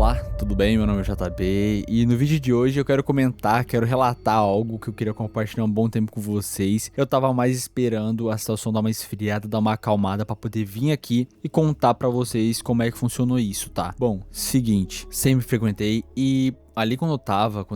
Olá, tudo bem? Meu nome é JB e no vídeo de hoje eu quero relatar algo que eu queria compartilhar um bom tempo com vocês. Eu tava mais esperando a situação dar uma esfriada, dar uma acalmada pra poder vir aqui e contar pra vocês como é que funcionou isso, tá? Bom, seguinte, sempre frequentei e ali quando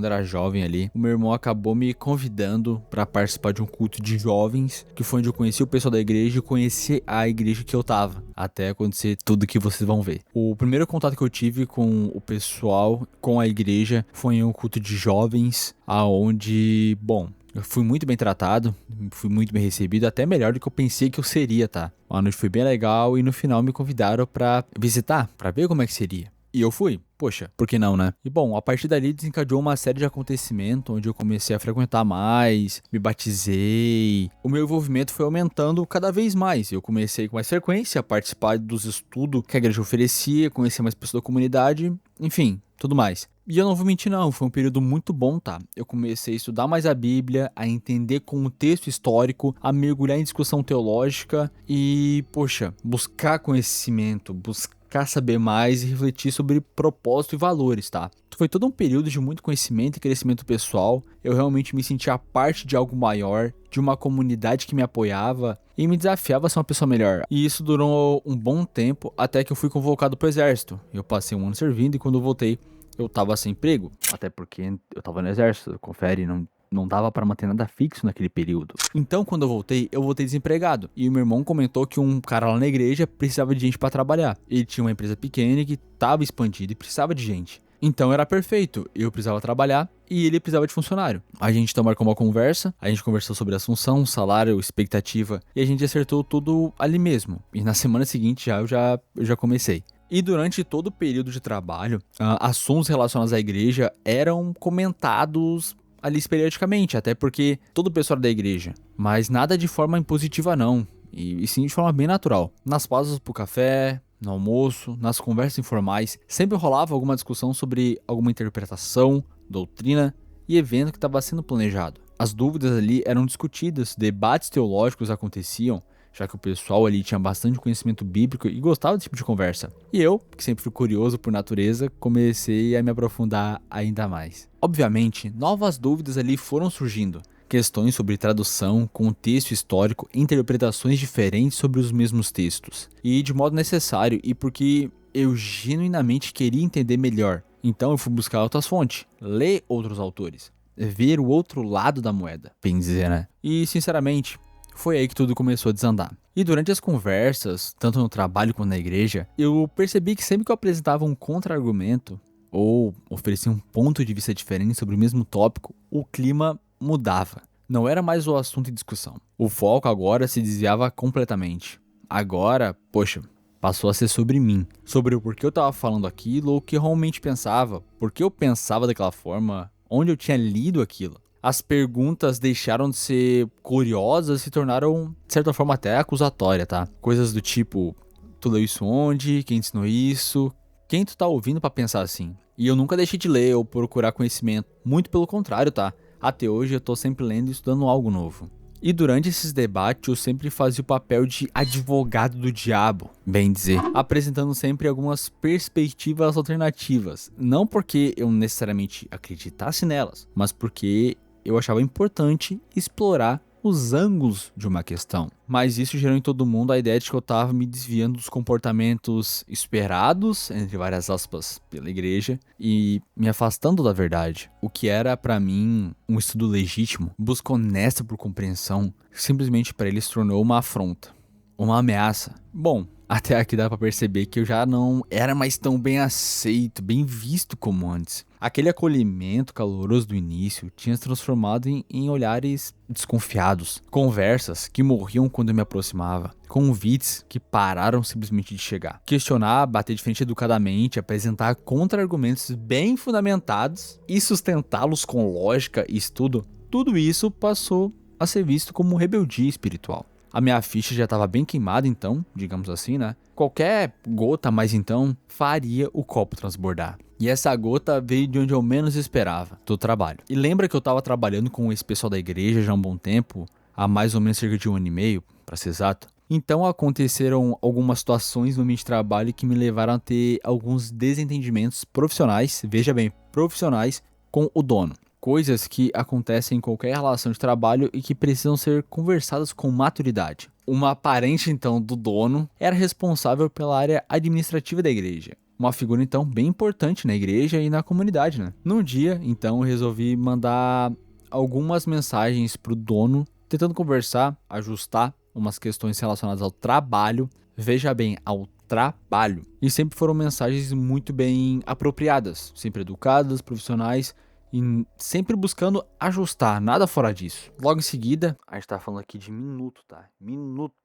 era jovem ali, o meu irmão acabou me convidando pra participar de um culto de jovens, que foi onde eu conheci o pessoal da igreja e conheci a igreja que eu tava, até acontecer tudo que vocês vão ver. O primeiro contato que eu tive com o pessoal, com a igreja, foi em um culto de jovens, aonde, bom, eu fui muito bem tratado, fui muito bem recebido, até melhor do que eu pensei que eu seria, tá? A noite foi bem legal e no final me convidaram pra visitar, pra ver como é que seria. E eu fui. Poxa, por que não, né? E bom, a partir dali desencadeou uma série de acontecimentos onde eu comecei a frequentar mais, me batizei. O meu envolvimento foi aumentando cada vez mais. Eu comecei com mais frequência a participar dos estudos que a igreja oferecia, conhecer mais pessoas da comunidade, enfim, tudo mais. E eu não vou mentir não, foi um período muito bom, tá? Eu comecei a estudar mais a Bíblia, a entender contexto histórico, a mergulhar em discussão teológica e, poxa, buscar conhecimento, buscar saber mais e refletir sobre propósito e valores, tá? Foi todo um período de muito conhecimento e crescimento pessoal. Eu realmente me sentia parte de algo maior, de uma comunidade que me apoiava e me desafiava a ser uma pessoa melhor. E isso durou um bom tempo até que eu fui convocado pro exército. Eu passei um ano servindo e quando eu voltei, eu tava sem emprego. Até porque eu tava no exército, confere, não dava pra manter nada fixo naquele período. Então, quando eu voltei desempregado. E o meu irmão comentou que um cara lá na igreja precisava de gente pra trabalhar. Ele tinha uma empresa pequena que tava expandida e precisava de gente. Então era perfeito, eu precisava trabalhar e ele precisava de funcionário. A gente então marcou uma conversa, a gente conversou sobre a assunção, salário, expectativa e a gente acertou tudo ali mesmo. E na semana seguinte eu já comecei. E durante todo o período de trabalho, assuntos relacionados à igreja eram comentados ali periodicamente, até porque todo o pessoal da igreja, mas nada de forma impositiva não, e sim de forma bem natural. Nas pausas pro café, no almoço, nas conversas informais, sempre rolava alguma discussão sobre alguma interpretação, doutrina e evento que estava sendo planejado. As dúvidas ali eram discutidas, debates teológicos aconteciam, já que o pessoal ali tinha bastante conhecimento bíblico e gostava desse tipo de conversa. E eu, que sempre fui curioso por natureza, comecei a me aprofundar ainda mais. Obviamente, novas dúvidas ali foram surgindo. Questões sobre tradução, contexto histórico, interpretações diferentes sobre os mesmos textos. E de modo necessário e porque eu genuinamente queria entender melhor. Então eu fui buscar outras fontes, ler outros autores, ver o outro lado da moeda, bem dizer, né? E sinceramente, foi aí que tudo começou a desandar. E durante as conversas, tanto no trabalho quanto na igreja, eu percebi que sempre que eu apresentava um contra-argumento ou oferecia um ponto de vista diferente sobre o mesmo tópico, o clima mudava. Não era mais o assunto em discussão. O foco agora se desviava completamente. Agora, poxa, passou a ser sobre mim. Sobre o porquê eu tava falando aquilo ou o que eu realmente pensava, por que eu pensava daquela forma, onde eu tinha lido aquilo. As perguntas deixaram de ser curiosas e se tornaram, de certa forma, até acusatórias, tá? Coisas do tipo, tu leu isso onde? Quem ensinou isso? Quem tu tá ouvindo pra pensar assim? E eu nunca deixei de ler ou procurar conhecimento. Muito pelo contrário, tá? Até hoje eu tô sempre lendo e estudando algo novo. E durante esses debates eu sempre fazia o papel de advogado do diabo, bem dizer, apresentando sempre algumas perspectivas alternativas. Não porque eu necessariamente acreditasse nelas, mas porque eu achava importante explorar os ângulos de uma questão. Mas isso gerou em todo mundo a ideia de que eu estava me desviando dos comportamentos esperados, entre várias aspas, pela igreja, e me afastando da verdade. O que era para mim um estudo legítimo, busca honesta por compreensão, simplesmente para ele se tornou uma afronta, uma ameaça. Bom, até aqui dá pra perceber que eu já não era mais tão bem aceito, bem visto como antes. Aquele acolhimento caloroso do início tinha se transformado em olhares desconfiados, conversas que morriam quando eu me aproximava, convites que pararam simplesmente de chegar. Questionar, bater de frente educadamente, apresentar contra-argumentos bem fundamentados e sustentá-los com lógica e estudo, tudo isso passou a ser visto como rebeldia espiritual. A minha ficha já estava bem queimada então, digamos assim, né? Qualquer gota mais então faria o copo transbordar. E essa gota veio de onde eu menos esperava, do trabalho. E lembra que eu estava trabalhando com esse pessoal da igreja já há um bom tempo, há mais ou menos cerca de 1 ano e meio, para ser exato? Então aconteceram algumas situações no ambiente de trabalho que me levaram a ter alguns desentendimentos profissionais, veja bem, profissionais, com o dono. Coisas que acontecem em qualquer relação de trabalho e que precisam ser conversadas com maturidade. Uma parente, então, do dono era responsável pela área administrativa da igreja. Uma figura, então, bem importante na igreja e na comunidade, né? Num dia, então, eu resolvi mandar algumas mensagens pro dono, tentando conversar, ajustar umas questões relacionadas ao trabalho. Veja bem, ao trabalho. E sempre foram mensagens muito bem apropriadas, sempre educadas, profissionais, e sempre buscando ajustar, nada fora disso. Logo em seguida, a gente tá falando aqui de minuto, tá? Minutos.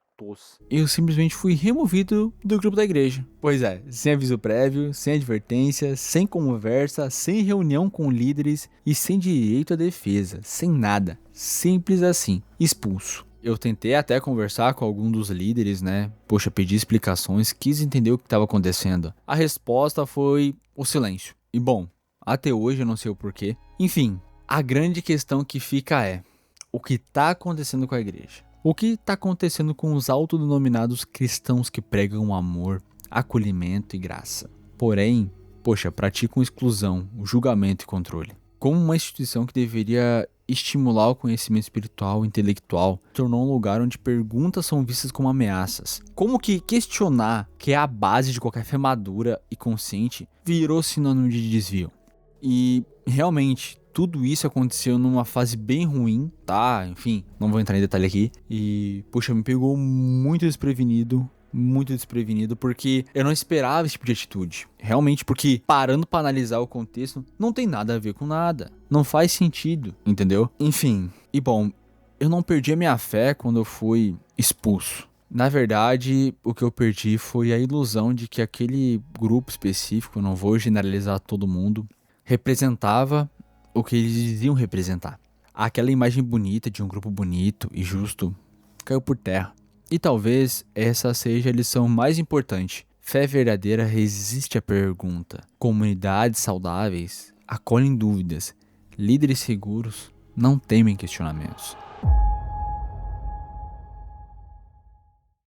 Eu simplesmente fui removido do grupo da igreja. Pois é, sem aviso prévio, sem advertência, sem conversa, sem reunião com líderes e sem direito à defesa, sem nada. Simples assim, expulso. Eu tentei até conversar com algum dos líderes, né? Poxa, pedi explicações, quis entender o que estava acontecendo. A resposta foi o silêncio. E bom, até hoje eu não sei o porquê. Enfim, a grande questão que fica é: o que está acontecendo com a igreja? O que está acontecendo com os autodenominados cristãos que pregam amor, acolhimento e graça? Porém, poxa, praticam exclusão, julgamento e controle. Como uma instituição que deveria estimular o conhecimento espiritual e intelectual, tornou um lugar onde perguntas são vistas como ameaças. Como que questionar, que é a base de qualquer fé madura e consciente, virou sinônimo de desvio? E realmente, tudo isso aconteceu numa fase bem ruim, tá? Enfim, não vou entrar em detalhe aqui. E, poxa, me pegou muito desprevenido, porque eu não esperava esse tipo de atitude. Realmente, porque parando pra analisar o contexto, não tem nada a ver com nada. Não faz sentido, entendeu? Enfim, e bom, eu não perdi a minha fé quando eu fui expulso. Na verdade, o que eu perdi foi a ilusão de que aquele grupo específico, eu não vou generalizar todo mundo, representava o que eles diziam representar. Aquela imagem bonita de um grupo bonito e justo caiu por terra. E talvez essa seja a lição mais importante. Fé verdadeira resiste à pergunta. Comunidades saudáveis acolhem dúvidas. Líderes seguros não temem questionamentos.